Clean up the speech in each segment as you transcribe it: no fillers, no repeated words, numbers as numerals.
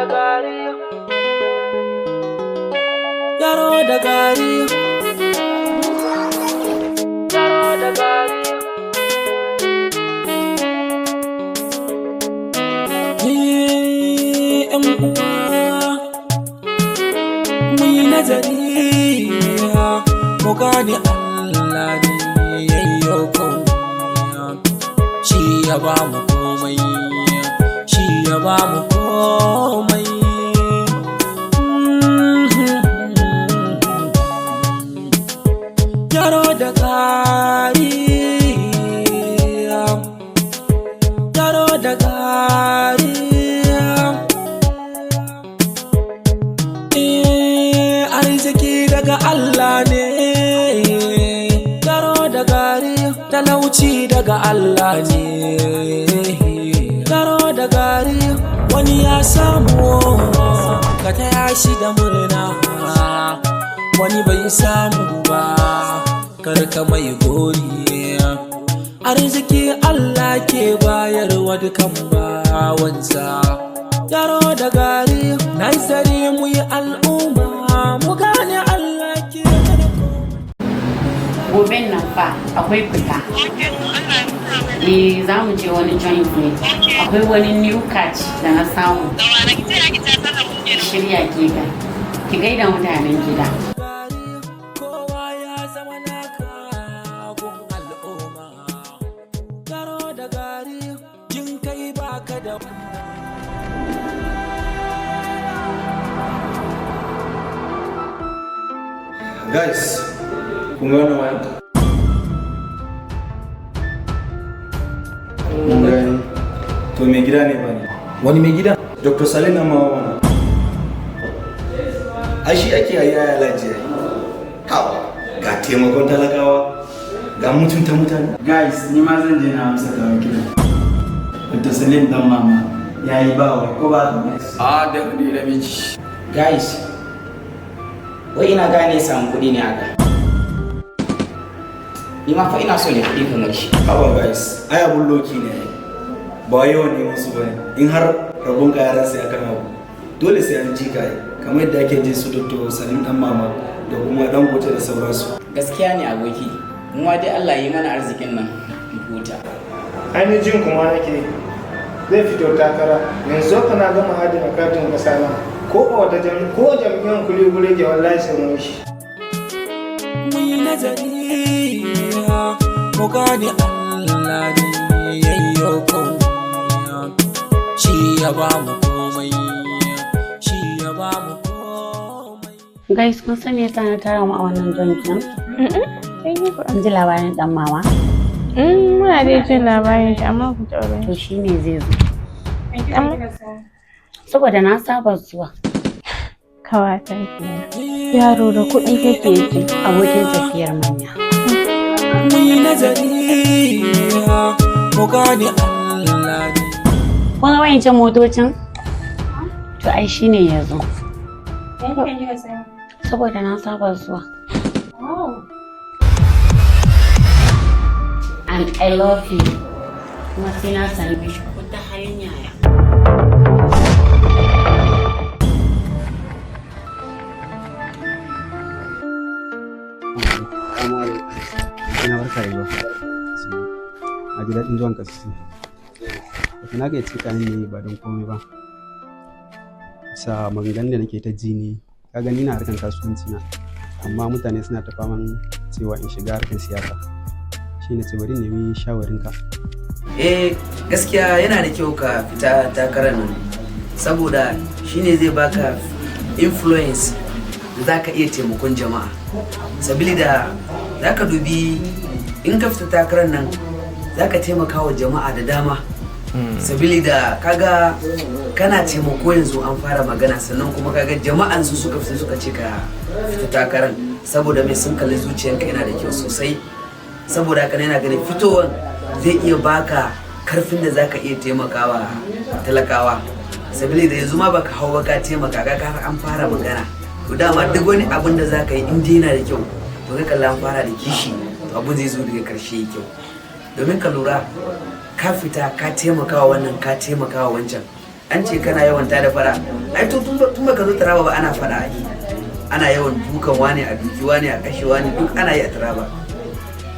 da Gari, Yaro da Gari, Yaro da Gari. Muyi nazari mu gane Allah ne yayyo komai, shi ya ba mu komai, shi ya ba mu komai. Yaro da Gari, Yaro da Gari. Arziki daga Allah ne, Yaro da Gari, talauci daga Allah ne. Yaro da Gari, wani ya samu ka taya shi da murna, wani bai samu ba karka mai gori. Arziki Allah ke bayarwa dukan bawansa. Yaro da Gari, nazari mu yi al'umma mu gane Allah ke da gobe nan fa akwai fita. Za mu je wani joint ne. Akwai wani new catch da na samu. Shirya ke ga. Ki gaida mutanen gida. Kowa ya zama naka gun al'umma. Yaro da Gari, jin kai baka da Guys, kun gane waya? Mun gani. To mai gida ne ba ne? Wani mai gida? Dr. Salim Amawa mana. Ai shi ake yi yaya lajiya. Hawa, ga taimakon talakawa, ga mutunta mutane. Guys, ni ma zan je na amsa kawo kiran. Dr. Salim dan mama ya yi bawa ko ba ka guys? Da kudi da miji. Guys, wai ina gane samun kuɗi ne haka. Ni ma fa ina so ne kuɗi kamar shi. Hawa guys, ai abun loki ne. Ba yawan ne musu bane. In har rabon ka yaran sai aka nawo. Dole sai an ji kai. Kamar yadda ake ji su Dr. Salim dan mama da kuma dan gote da sauransu. Gaskiya ne aboki. Mu ma dai Allah yi mana arzikin nan mu huta. Ainihin jin kuma nake zai fito takara yanzu kana gama adana katin kasa na ko a wata jami'an kuli-kuli ke wallahi sai mun shi. muyi nazari mu gane Allah ne yayyo komai, shi ya ba mu komai, shi ya ba mu komai. Guys, kun san me yasa na tara mu a wannan joint din? An ji labarin dan mama? Muna dai jin labarin shi amma ku taɓa. To shine zai zo. Saboda na saba zuwa. Kawata kenan. Yaro da kuɗi kake ji. Abokin tafiyar manya. Muyi nazari mu gane Allah ne. Kun ga wayancan motocin? To ai shine ya zo. Saboda na saba zuwa. And I love you. Kuma sai na sami shi ko ta halin yaya. Ina barka da zuwa. A ji daɗin zuwan kasu. Wata na gayyace ka ne ba don komai ba. Bisa maganganun da nake ta ji ne, ka gani na harkar kasuwanci na, amma mutane suna ta faman cewa in shiga harkar siyasa. Shi ne ce bari nemi shawarinka. Gaskiya yana da kyau ka fita takarar nan saboda shine zai baka influence da za ka iya taimakon jama'a. Sabili da za ka dubi in ka fita takarar nan za ka taimaka wa jama'a da dama. Sabili da kaga kana taimako yanzu an fara magana, sannan kuma kaga jama'an su suka fita suka ce ka fita takarar saboda mai sun kalli zuciyanka yana da kyau sosai. Saboda haka yana ganin fitowar zai iya baka karfin da zaka iya taimakawa talakawa. Sabili da yanzu ma baka hau baka taimaka ka an fara magana. To dama duk wani abin da zaka yi in dai yana da kyau to kai kalla an fara da kishi, to abin zai zo daga karshe kyau. Domin ka lura ka fita ka taimakawa wannan ka taimakawa wancan, an ce kana yawan tada fara. Ai to tun baka zo Taraba ba ana fara ai. Ana yawan dukan wani a duki wani a kashe wani duk ana yi a Taraba.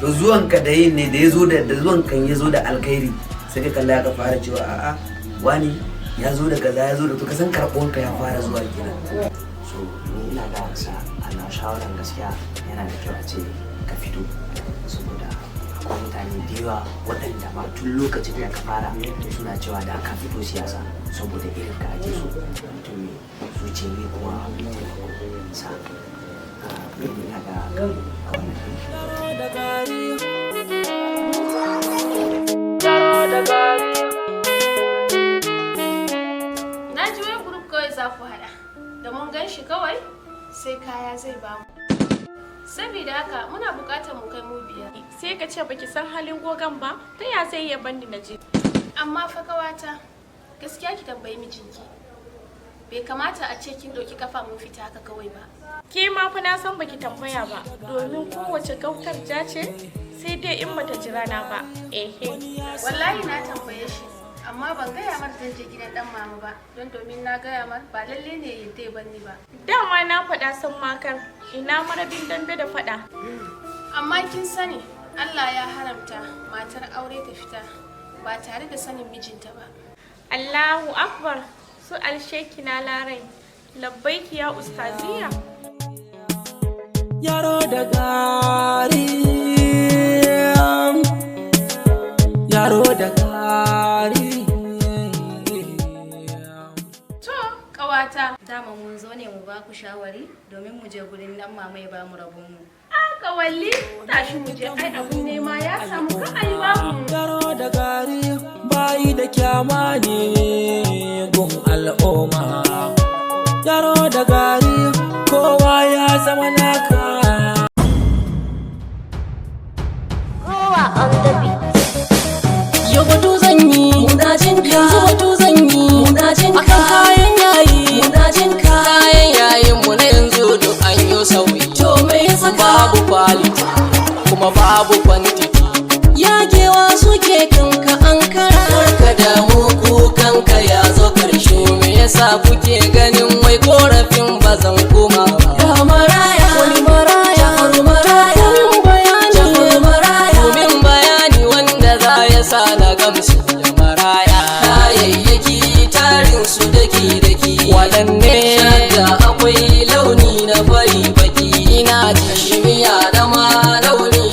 To zuwan ka da yin ne da zuwan kan yazo da alkhairi sai ka kalla ka fara cewa a'a wani ya zo da kaza ya zo da to ka san karɓon ka ya fara zuwa kenan. So ni ina ga ana shawaran gaskiya yana da kyau a ce ka fito saboda akwai mutane da yawa waɗanda ma tun lokacin da ka fara suna cewa da ka fito siyasa saboda irin ka ake so mutum mai zuciya kuma mai taimako sa ina ga a wannan na ji wai group kawai za ku hada da mun gan shi kawai sai kaya zai bamu. Saboda haka muna bukatar mu kai mu biyar. Sai ka ce baki san halin gogan ba, ta ya sai ya bandi na je. Amma fa kawata, gaskiya ki tambayi mijinki. Bai kamata a ce kin ɗauki kafa mun fita haka kawai ba. Ke ma fa na san baki tambaya ba, domin kowace gaukar ja ce sai dai in bata jira na ba. Wallahi na tambaye shi, amma ban gaya mar zan je gidan dan mama ba, don domin na gaya mar ba lalle ne yadda ya banni ba. Dama na faɗa san makar, ina marabin dambe da faɗa. Amma kin sani, Allah ya haramta matar aure ta fita ba tare da sanin mijinta ba. Allahu Akbar, su alsheki na larai, labbaiki ya ustaziya. Yaro da gari, yaro da gari. To, ƙawata. Dama mun zo ne mu ba ku shawari domin mu je gurin dan mama ya ba mu rabon mu. Kawalli, tashi mu je ai abun nema ya samu ka ai ba mu. Yaro da gari bayi da kyama ne gun al'umma. Yaro da gari kowa ya zama naka. Kowa on the beat. Yau batu zan yi, muna jin ka. Yanzu batu zan yi, muna jin ka. Akan kayan yayi, muna jin ka. Kayan yayin mu na yanzu duk an yi sauyi. To me yasa babu quality kuma babu quantity. Yagewa suke kanka an kara. Ka damu kukanka ya zo karshe. Me yasa kuke ganin wai korafin bazan koma ba? Ga maraya, wani maraya, har maraya. Kumin bayani, jahar maraya. Kumin bayani wanda za ya sa na gamsu da maraya. Kayayyaki tarin su daki-daki. Waɗanne shadda akwai launi na fari baki. Ina ji shimiya da ma launi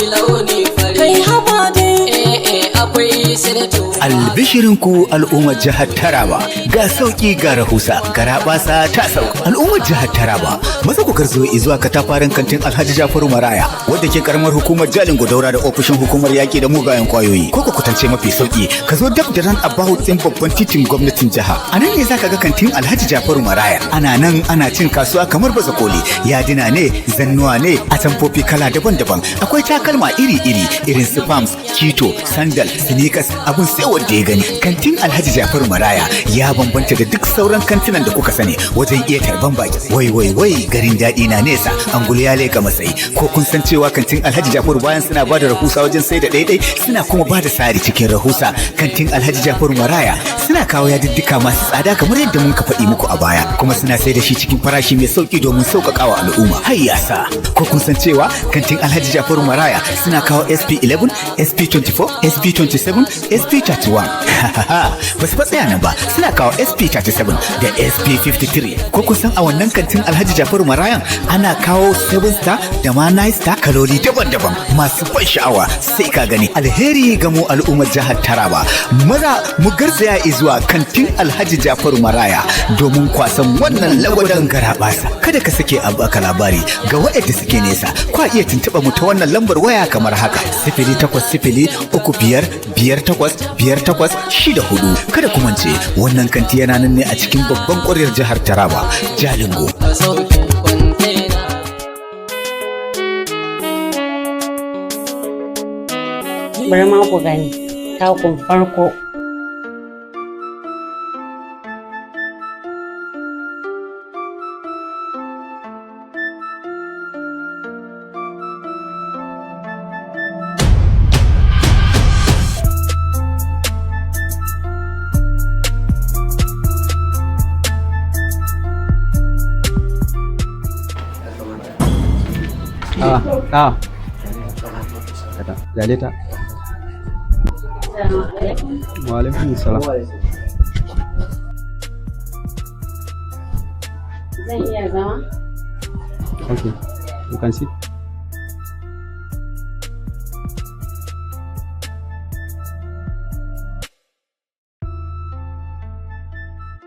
fari. Kai haba dai akwai sinato. Albishirinku al'ummar jihar Taraba ga sauki ga rahusa garabasa ta sauka. Al'ummar jihar Taraba maza ku garzo zuwa katafaren kantin Alhaji Jafaru Maraya wadda ke karamar hukumar Jalingo daura da ofishin hukumar yaki da mugayen kwayoyi. Ko ku kutance mafi sauki ka zo dab da ran abahu tsin babban titin gwamnatin jiha. A nan ne zaka ga kantin Alhaji Jafaru Maraya. Ana nan ana cin kasuwa kamar baza koli. Yadina ne, zannuwa ne, atamfofi kala daban-daban. Akwai takalma iri-iri irin su pams, kito, sandal, sneakers, abun sai wanda ya gani. Kantin Alhaji Jafaru Maraya ya bambanta da duk sauran kantinan da kuka sani wajen iya tarban baki. Wai garin daɗi na nesa angulu ya leka matsayi. Ko kun san cewa kantin Alhaji Jafaru bayan suna bada rahusa wajen sai da ɗaiɗai suna kuma bada sari cikin rahusa. Kantin Alhaji Jafaru Maraya suna kawo yadiddika masu tsada kamar yadda mun ka faɗi muku a baya, kuma suna sai da shi cikin farashi mai sauki domin sauƙaƙawa al'umma. Hayyasa ko kun san cewa kantin Alhaji Jafaru Maraya suna kawo SP11, SP24, SP27, SP31. Ba su tsaya nan ba, suna kawo SP37 da SP53. Ko kun san a wannan kantin Alhaji Jafaru Marayan ana kawo 7 star da ma 9 star kaloli daban-daban masu ban sha'awa sai ka gani. Alheri ga mu al'ummar jihar Taraba. Maza mu garzaya zuwa kantin Alhaji Jafaru Maraya domin kwasan wannan lagwadan garabasa. Kada ka sake a baka labari ga waɗanda suke nesa. Kwa iya tuntuɓa mu ta wannan lambar waya kamar haka: 0800-3558-5864. Kada ku mance wannan kanti yana nan ne a cikin babban ƙwaryar jihar Taraba, Jalingo. Bari ma ku gani takun farko. Ah. Lalita. Wa alaikum salam. Zan iya zama? Okay. You can sit.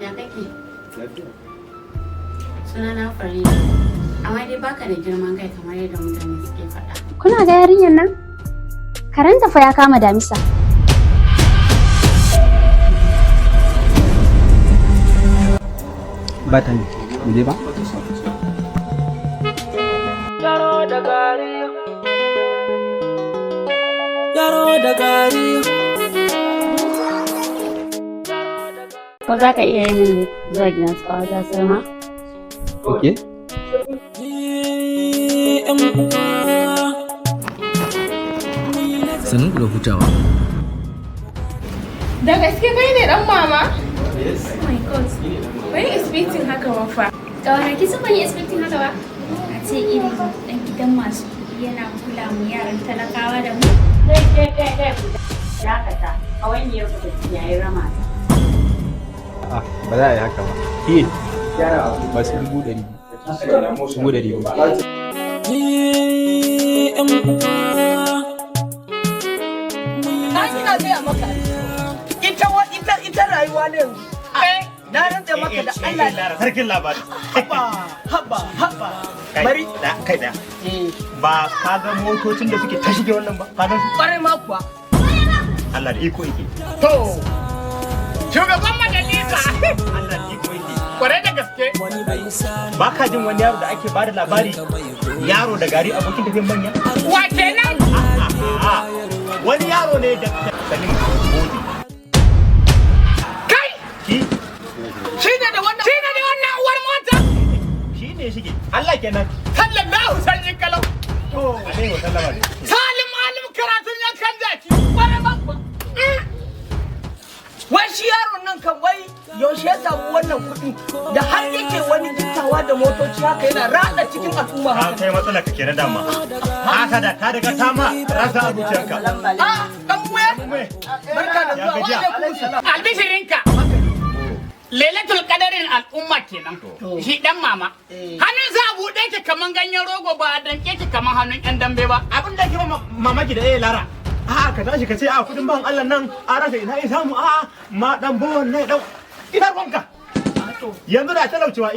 Ya kake? Sunana Farida. Amma dai baka da girman kai kamar yadda mutane suke faɗa. Kuna ga yarinyar nan? Karanta fa ya kama damisa. Ba ta yi. Mu je ba? Yaro da gari. Yaro da gari. Ko za ka iya yin zuwa gidan su a wajen Salma? Okay. Sanin ku da hutawa. Da gaske kai ne dan mama? Yes. Oh my god. Bai expecting haka ba fa. Kawai ki san ban yi expecting haka ba? A ce irin dan gidan masu yana kula mu yaran talakawa da mu. Kai. Dakata. Kawai ne ya fita yayi rama. Ah, ba za a yi haka ba. Ba su 100,000. Su 100,000. Ina gaya maka ita rayuwa ne na rantse maka da Allah sarkin labari haba bari da kai da ba ka ga motocin da suke ta shige wannan ba ka ga su bare ma kuwa Allah da iko yake to shugaban majalisa Allah da iko yake kware da gaske ba ka jin wani yaro da ake bada labari yaro da gari abokin tafiyan manya wa kenan wani yaro ne da sanin bodi kai shine da wannan uwar mota shine shige Allah kenan sallallahu alaihi wasallam to alaihi wasallam salim alim karatun yankan zaki kware ma kuwa wai shi yaron nan kan wai yaushe ya samu wannan kuɗi da har yake wani gittawa da motoci haka yana rada cikin al'umma haka kai matsala ka kenan dama haka da ta daga ta ma rasa a zuciyarka dan uwa barka da zuwa wa alaikum salam albishirinka lailatul qadarin al'umma kenan shi dan mama hannun sa buɗe ki kaman ganyen rogo ba a danke ki kaman hannun yan dambe ba abin da ke mamaki da lara a'a ka tashi ka ce a kudin ban Allah nan a rasa ina ya samu a'a ma dan bawon nai dan ina ruwanka yanzu da talaucewa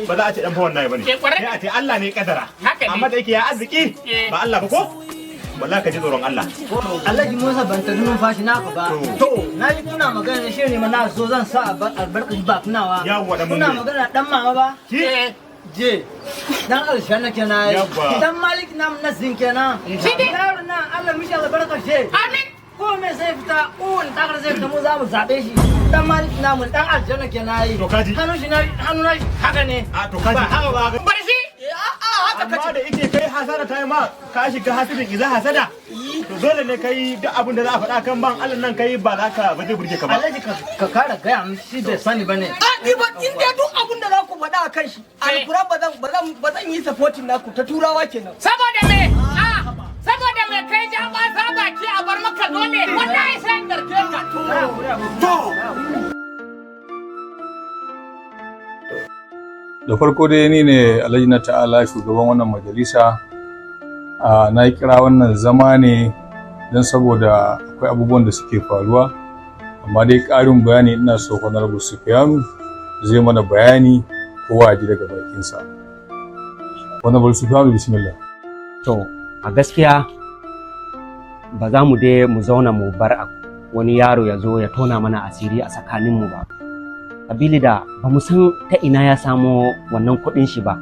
ba za a ce dan bawon nai bane sai a ce Allah ne kadara amma da yake ya arziki ba Allah ba ko wallahi ka ji tsoron Allah Allah ji Musa ban ta numfashi naka ba to na ji kuna magana shi ne mana so zan sa albarkaci ba kunawa kuna magana dan mama ba je dan alshanna kenan dan malik nam nazin kenan yaro nan Allah mishi albarka she amin ko me sai fita takar zai fita mu za mu zabe shi dan malik namu dan aljanna kenan yi hannu shi na haka ne to kaji ba haka ba bar shi haka amma da yake kai hasara ta yi ma ka shiga hasidin iza hasada to dole ne kai duk abin da za a faɗa kan ban Allah nan kai ba za ka ba zai burge ka ba Allah ka kara gaya min shi bai sani bane ni ba in dai duk abin da za ku faɗa kan shi alquran ba zan yi supporting naku ta turawa kenan saboda me saboda me kai ja ba sa baki a bar maka dole wallahi sai garke ka to da farko dai ni ne Alhaji na ta'ala shugaban wannan majalisa na kira wannan zama ne don saboda akwai abubuwan da suke faruwa amma dai ƙarin bayani ina so Honorable Sufiyanu zai mana bayani kowa ji daga bakinsa. Honorable Sufiyanu bismillah. To a gaskiya ba za mu dai mu zauna mu bar wani yaro ya zo ya tona mana asiri a tsakaninmu ba. Kabili da ba mu san ta ina ya samo wannan kuɗin shi ba.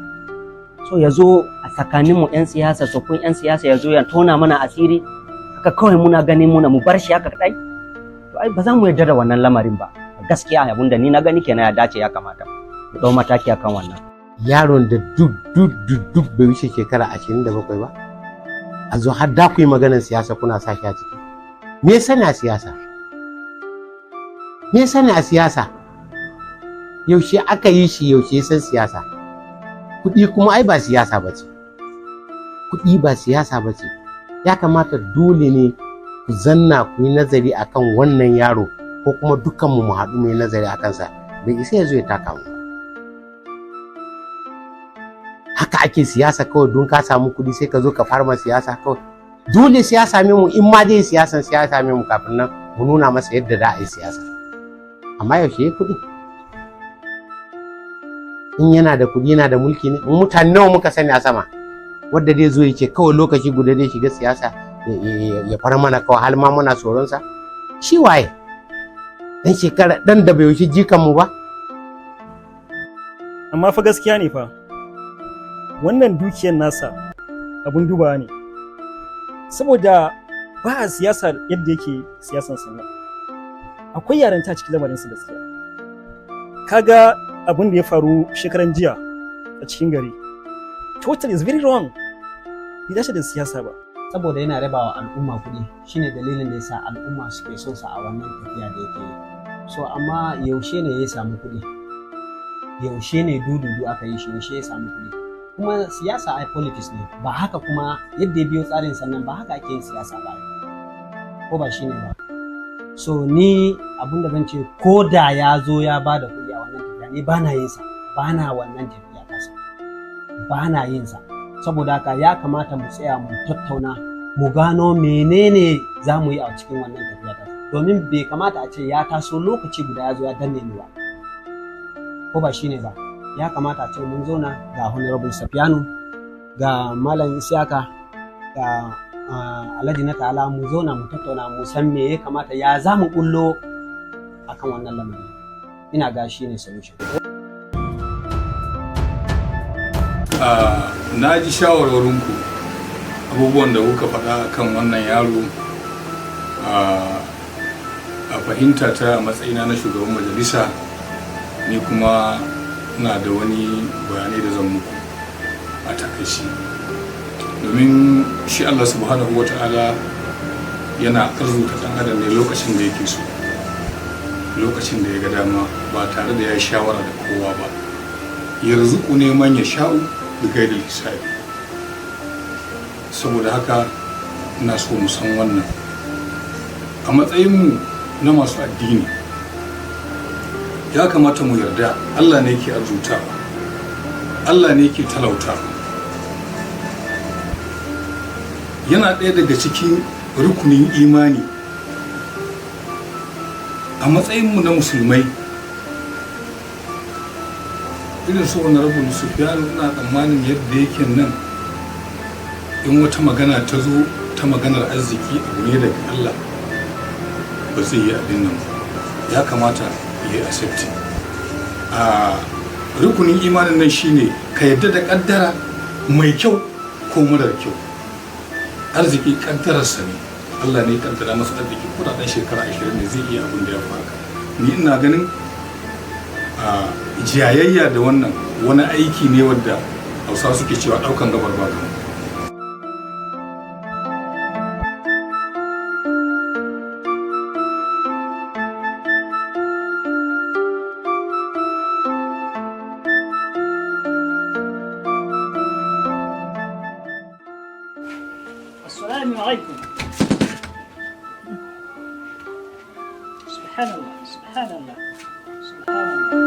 So ya zo a tsakaninmu 'yan siyasa, tsoffin 'yan siyasa ya zo ya tona mana asiri, haka kawai muna ganin mu bar shi haka kaɗai. To ai ba za mu yarda da wannan lamarin ba. Gaskiya abin da ni na gani kenan ya dace ya kamata mu ɗau mataki akan wannan. Yaron da duk bai wuce shekara 27 ba, a zo har da ku yi maganar siyasa kuna sa shi a ciki. Me ya sani a siyasa? Me ya sani a siyasa? Yaushe aka yi shi, yaushe san siyasa? Kuɗi kuma ai ba siyasa ba ce. kuɗi ba siyasa ba ce. Ya kamata dole ne ku zanna ku yi nazari akan wannan yaro ko kuma dukkanmu mu haɗu mu yi nazari a kansa. Bai isa ya zo ya taka mu ba. Haka ake siyasa kawai don ka samu kuɗi sai ka zo ka farma siyasa kawai. Dole sai ya same mu, in ma dai siyasan sai ya same mu kafin nan mu nuna masa yadda za a yi siyasa. Amma yaushe ya kuɗi? In yana da kuɗi yana da mulki ne, mutane nawa muka sani a sama wadda dai zo ya ce kawai lokaci guda dai shiga siyasa ya fara mana kawai har ma muna tsoronsa. Shi waye? Dan shekara dan da bai wuce jikan mu ba. Amma fa gaskiya ne fa wannan dukiyar nasa abun dubawa ne, saboda ba a siyasa yadda yake siyasan sannan akwai yaranta cikin lamarinsu gaskiya. Kaga abin da ya faru shekaran jiya a cikin gari, total is very wrong. Bai dace da siyasa ba. Saboda yana rabawa al'umma kuɗi shine dalilin da yasa al'umma suke son sa a wannan tafiya da yake yi. So amma yaushe ne ya samu kuɗi? Yaushe ne dududu aka yi shi, yaushe ya samu kuɗi? Kuma siyasa ai politics ne, ba haka kuma yadda ya biyo tsarin sannan ba haka ake yin siyasa ba, ko ba shine ba. So ni abinda zan ce, ko da ya zo ya ba da kuɗi a wannan tafiya, ni ba na yin sa, ba na wannan tafiya kasa, ba na yin sa. Saboda haka ya kamata mu tsaya mu tattauna mu gano menene za mu yi a cikin wannan tafiya kasa, domin bai kamata a ce ya taso lokaci guda ya zo ya danne ni ba, ko ba shine ba. Ya kamata a ce mun zauna ga Honorable Safiyanu, ga Malam Isiyaka, ga Alhaji na ta'ala, mu zauna mu tattauna mu san me ya kamata, ya za mu bullo akan wannan lamari. Ina ga shi ne solution. Na ji shawarwarinku, abubuwan da kuka faɗa kan wannan yaro. A fahimta ta matsayina na shugaban majalisa, ni kuma ina da wani bayanai da zan muku a takaici. Domin shi Allah subhanahu wa ta'ala yana arzuta ɗan adam ne lokacin da yake so, lokacin da ya ga dama, ba tare da ya yi shawara da kowa ba. Yarzuku ne man ya sha'u da gaida lissafi. Saboda haka ina so mu san wannan a matsayinmu na masu addini. Ya kamata mu yarda Allah ne ke arzutawa, Allah ne ke talautawa. Yana ɗaya daga cikin rukunin imani a matsayinmu na musulmai. Irin su wani rabu Sufiyanu, ina tsammanin yadda yake nan, in wata magana ta zo ta maganar arziki abu ne daga Allah, ba zai yi abin nan ba. Ya kamata ya yi accepting. A rukunin imanin nan shine ka yadda da kaddara mai kyau ko marar kyau. Arziki kaddararsa ne, Allah ne kaddara masa arziki, ko da ɗan shekara 20 ne zai iya abin da ya fara. Ni ina ganin jayayya da wannan wani aiki ne wadda Hausawa suke cewa ɗaukan gabar ba kan. السلام عليكم. سبحان الله سبحان الله سبحان الله.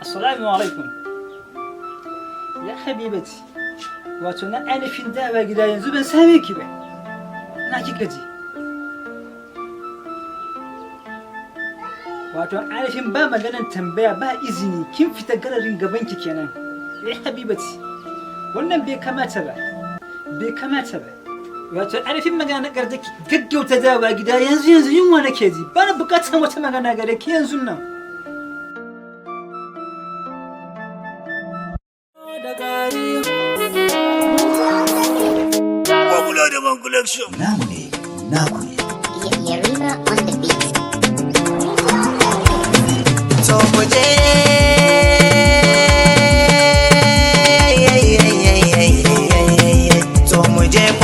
السلام عليكم يا حبيبتي. wato na ainihin dawa gida yanzu ban same ki ba. Na kika ji? Wato ainihin ba maganan tambaya ba izini, kin fita gararin gaban ki kenan. Habibati, wannan bai kamata ba. Bai kamata ba. Wato ainihin magana na garda ki gaggauta dawa gida yanzu yunwa nake ji. Ba na bukatar wata magana gare ki yanzu nan. Namu ne, naku ne. Yarima on the beat. So muje, so muje.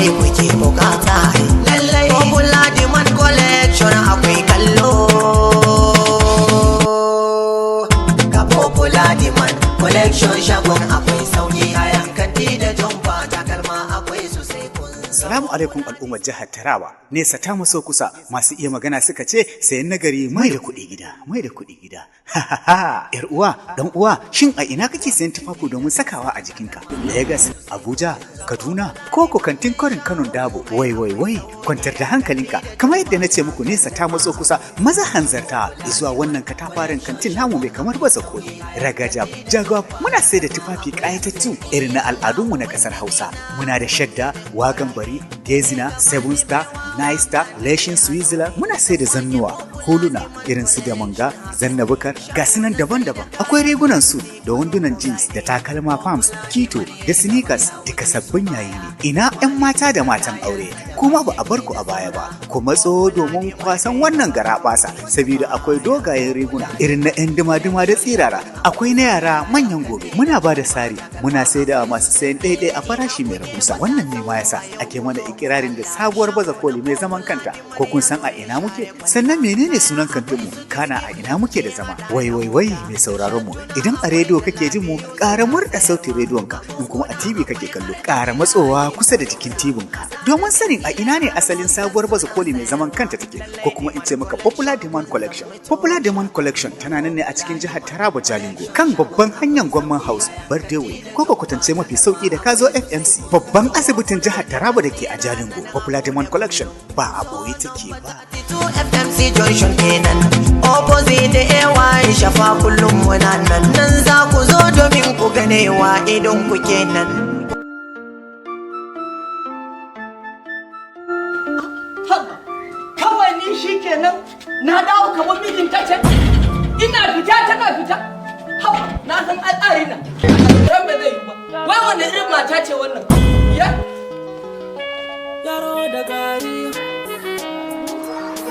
kawai kuke bukata lallai popular demand collection akwai kallo ga popular demand collection shagon akwai sauki kayan kanti da jumpa takalma akwai su sai kun Salamu alaikum al'ummar jihar Taraba. Nesa ta maso kusa masu iya magana suka ce sayan nagari mai da kuɗi gida, mai da kuɗi gida. Yar uwa, dan uwa, shin a ina kake sayan tufafi domin sakawa a jikinka? Lagos, Abuja, Kaduna, ko kantin Korin Kano Dabo. Wai, kwantar da hankalinka. Kamar yadda na ce muku nesa ta matso kusa, maza hanzarta zuwa wannan katafaren kantin namu mai kamar baza koli. Ragajab, Jagab, muna sai da tufafi ƙayatattu irin na al'adunmu na ƙasar Hausa. Muna da shadda, wagan bari, gezina, seven star, nine star, leshin switzerland. Muna sai da zannuwa, huluna irin su da manga, zannabukar, ga sunan daban-daban. Akwai rigunan su da wandunan jeans da takalma palms, kito da sneakers duka sabbin yayi ne. Ina 'yan mata da matan aure kuma ba a bar ku a baya ba. Ku matso domin kwasan wannan garabasa saboda akwai dogayen riguna irin na 'yan duma-duma da tsirara. Akwai na yara manyan gobe. Muna ba da sari, muna sai da masu sayan ɗaiɗai a farashi mai rahusa. Wannan ne ma yasa ake mana ikirarin da sabuwar baza koli mai zaman kanta. Ko kun san a ina muke? Sannan menene sunan kantinmu? Kana a ina muke da zama? Wai mai sauraron mu. Idan a rediyo kake jin mu, ƙara murɗa sautin rediyonka. In kuma a TV kake kallo, ƙara matsowa kusa da jikin tibinka. Domin sanin a ina ne asalin sabuwar baza koli mai zaman kanta take, ko kuma in ce maka Popular Demand Collection. Popular Demand Collection tana nan ne a cikin jihar Taraba Jalingo, kan babban hanyar Gwamman House, Bardewe, ko ka kwatance mafi sauki da kazo FMC, babban asibitin jihar Taraba da ke a Jalingo. Popular Demand Collection ba a boye take ba. FMC Junction kenan, opposite da AY shafa kullum muna nan za ku zo domin ku ganewa idon ku kenan. Kawai ni shi kenan na dawo kamar mijin ta ce ina fita tana fita. Haba na san al'ari na ran ba zai yi ba. Wai wanda irin mata ce wannan? Ya Yaro da gari.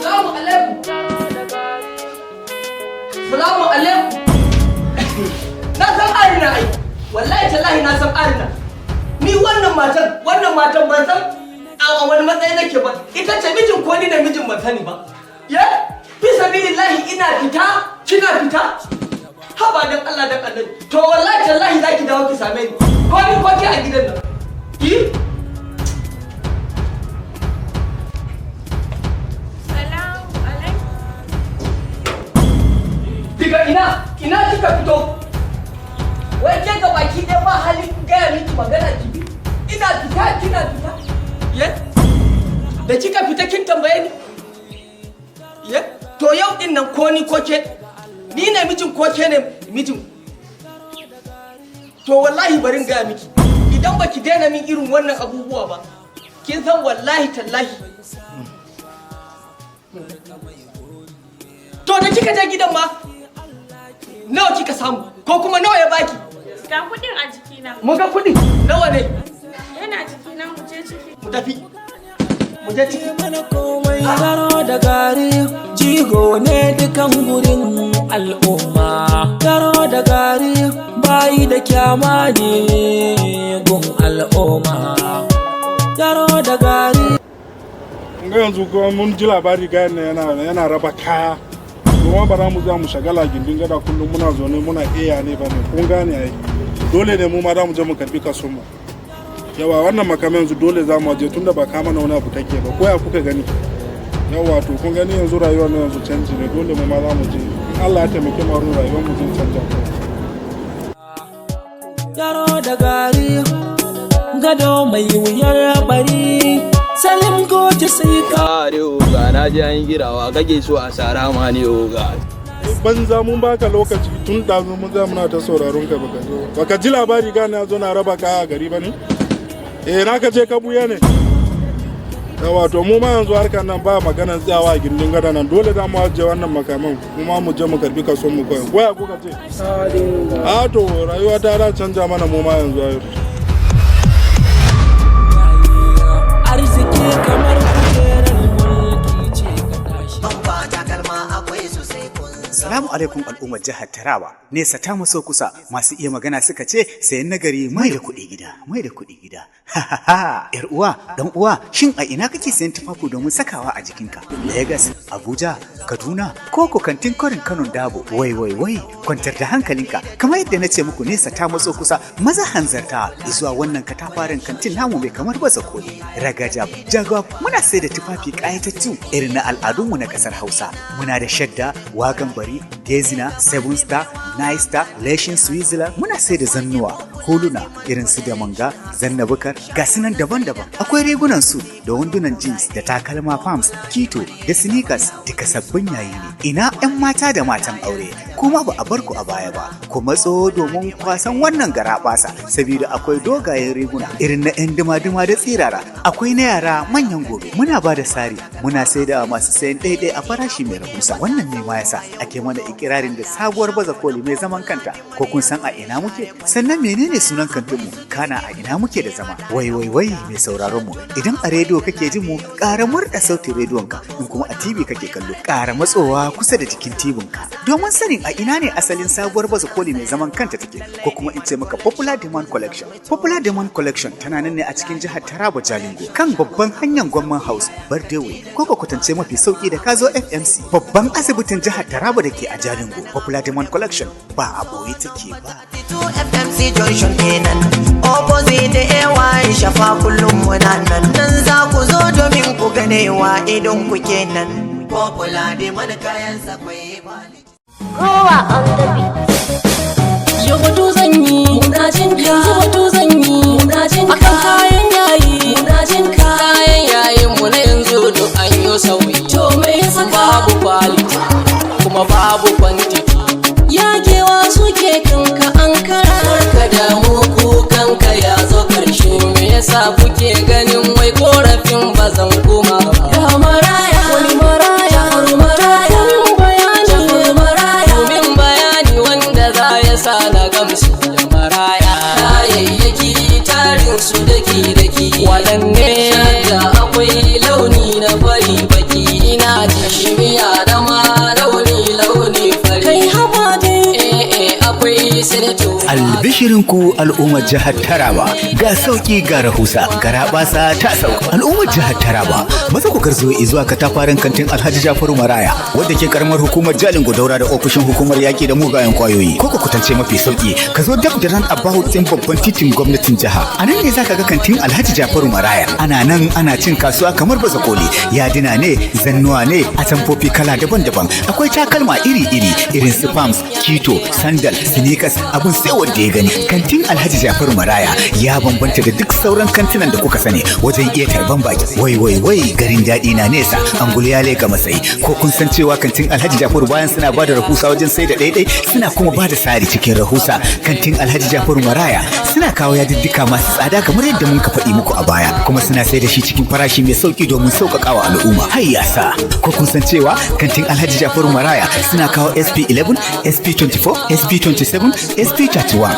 Salamu alaikum. Salamu alaikum. Na san arina ai. Wallahi tallahi na san arina. Ni wannan matan ban san a wani matsayi nake ba. Ita ce mijin ko ni da mijin ban sani ba. Ya? Fi sabilillahi ina fita, kina fita? Haba dan Allah dan Annabi. To wallahi tallahi zaki dawo ki same ni. Ko ni ko ki a gidan nan. Ki? Daga ina kika fito? Wai ke ga baki ɗaya ba halin gaya miki magana ki. Ina fita kina fita? Ye? Da kika fita kin tambaye ni? Ye? To yau din nan ko ni ko ke? Ni ne mijin ko ke ne mijin? To wallahi barin gaya miki. Idan baki daina min irin wannan abubuwa ba, kin san wallahi tallahi. To da kika je gidan ma nawa kika samu ko kuma nawa ya baki? Ga kudin a jikina. Mu ga kudin nawa ne? Yana jikina mu je ciki. Mu tafi. Mu je ciki. Mana komai Yaro da Gari jigo ne dukan gurin al'umma. Yaro da Gari bayi da kyama ne gun al'umma. Yaro da Gari. Ga yanzu kuma mun ji labari ga yana raba kaya. Kuma ba za mu za mu shagala gindin gada kullum muna zaune muna iya ne ba ne kun gane ai dole ne mu ma za mu je mu karbi kason mu yawa wannan makamin yanzu dole za mu je tunda ba kama na wani abu take ba ko ya kuka gani yawa to kun gani yanzu rayuwar ne yanzu canji ne dole mu ma za mu je in Allah ya taimake mu rayuwar mu zai canja Yaro da Gari gado mai wuyar bari Salim ko ta sai ka oga na je an girawa kake so a sara ma ne oga banza mun baka lokaci tun da mun za muna ta sauraron ka baka ji labari ga na zo na raba ka a gari bane naka je ka buya ne yawa to mu ma yanzu harkan nan ba maganar tsayawa a gindin gada nan dole za mu ajiye wannan makaman kuma mu je mu karbi kason mu kawai goya kuka ce a to rayuwa ta canja mana mu ma yanzu arziki kamar kujerar mulki ce ka tashi. Ban ba takalma akwai su sai kun. Salamu alaikum al'ummar jihar Taraba. Nesa ta maso kusa masu iya magana suka ce sayan nagari mai da kuɗi gida, mai da kuɗi gida. Yar uwa, dan uwa, shin a ina kake sayan tufafi domin sakawa a jikinka? Lagos, Abuja, Kaduna, ko kantin Kwarin Kano Dabo. Wai, kwantar da hankalinka. Kamar yadda na ce muku nesa ta matso kusa, maza hanzarta zuwa wannan katafaren kantin namu mai kamar baza koli. Ragajab, jagab, muna sai da tufafi ƙayatattu irin na al'adunmu na ƙasar Hausa. Muna da shadda, wagan bari, gezina, seven star, nine star, leshin switzerland. Muna sai da zannuwa, huluna irin su da manga, zanna bukar, ga sunan daban-daban. Akwai rigunan su da wandunan jeans da takalma palms, kito da sneakers duka sabbin yayi ne. Ina 'yan mata da matan aure kuma ba a bar ku a baya ba. Ku matso domin kwasan wannan garabasa saboda akwai dogayen riguna irin na 'yan dima-dima da tsirara. Akwai na yara manyan gobe. Muna ba da sari, muna sai da masu sayan ɗaiɗai a farashi mai rahusa. Wannan ne ma yasa ake mana ikirarin da sabuwar baza koli mai zaman kanta. Ko kun san a ina muke? Sannan menene sunan kantinmu? Kana a ina muke da zama? Wai mai sauraron mu. Idan a rediyo kake jin mu, ƙara murɗa sautin rediyonka. In kuma a TV kake kallo, ƙara matsowa kusa da jikin tibinka. Domin sanin a ina ne asalin sabuwar baza koli mai zaman kanta take, ko kuma in ce maka Popular Demand Collection. Popular Demand Collection tana nan ne a cikin jihar Taraba Jalingo, kan babban hanyar Gwamman House, Bardewe, ko ka kwatance mafi sauki da kazo FMC, babban asibitin jihar Taraba da ke a Jalingo. Popular Demand Collection ba a boye take ba. FMC Junction kenan, opposite da AY shafa kullum muna nan za ku zo domin ku ganewa idon ku kenan. Popular Demand kayan sakwai bali. Kowa on the beat. Yabatu zan yi, muna jinka. Yabatu zan yi, muna jinka. Akan kayan yayi, muna jinka. Kayan yayin mu na yanzu duk an yi sauyi. To me yasa babu quality kuma babu quantity. Yagewa suke kanka an kara. Ka damu ku kanka ya zo karshe. Me yasa kuke ganin wai korafin bazan koma ba? Da maraya, wani maraya, wani maraya. Sa na gamsu da maraya kayayyaki tarin su daki waɗanne da akwai launi na fari baki ina da shimiya da ma launi fari kai haba dai akwai sinato. Albishirinku al'ummar jihar Taraba, ga sauki ga rahusa, garabasa ta sauka. Al'ummar jihar Taraba, maza ku garzo zuwa katafaren kantin Alhaji Jafaru Maraya wadda ke karamar hukumar Jalingo daura da ofishin hukumar yaki da mugayen kwayoyi. Ko ku kutance mafi sauki, ka zo dab da ran about din babban titin gwamnatin jiha. A nan ne zaka ga kantin Alhaji Jafaru Maraya. Ana nan ana cin kasuwa kamar baza koli. Yadina ne, zannuwa ne, atamfofi kala daban-daban. Akwai takalma iri-iri irin su palms, kito, sandal, sneakers, abun sai wanda ya gani. Kantin Alhaji Jafaru Maraya ya bambanta da duk sauran kantinan da kuka sani wajen iya tarban baki. Wai garin daɗi na nesa, angulu ya leka masai. Ko kun san cewa kantin Alhaji Jafaru bayan suna bada rahusa wajen sai da ɗaiɗai, suna kuma bada sari cikin rahusa. Kantin Alhaji Jafaru Maraya suna kawo yadiddika masu tsada kamar yadda mun ka faɗi muku a baya, kuma suna sai da shi cikin farashi mai sauki domin sauƙaƙawa al'umma. Hayyasa, ko kun san cewa kantin Alhaji Jafaru Maraya suna kawo SP11, SP24, SP27, SP31.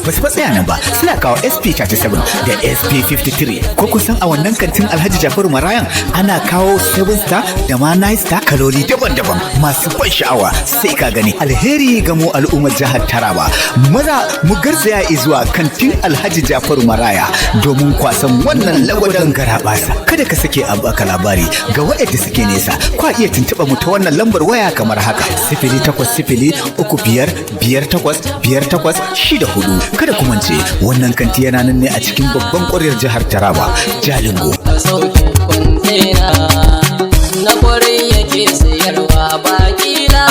Ba su tsaya nan ba, suna kawo SP37 da SP53. Ko kun san a wannan kantin Alhaji Jafaru Marayan ana kawo 7 star da ma 9 star kaloli daban-daban masu ban sha'awa. Sai ka gani alheri ga mu al'ummar jihar Taraba. Maza mu garzaya zuwa kantin Alhaji Jafaru Maraya domin kwasan wannan lagwadan garabasa. Kada ka sake a baka labari ga waɗanda suke nesa. Kwa iya tuntuɓa mu ta wannan lambar waya kamar haka: 0800-3558-5864. Kada ku mance wannan kanti yana nan ne a cikin babban ƙwaryar jihar Taraba, Jalingo. Na kwarai yake sayarwa ba kila.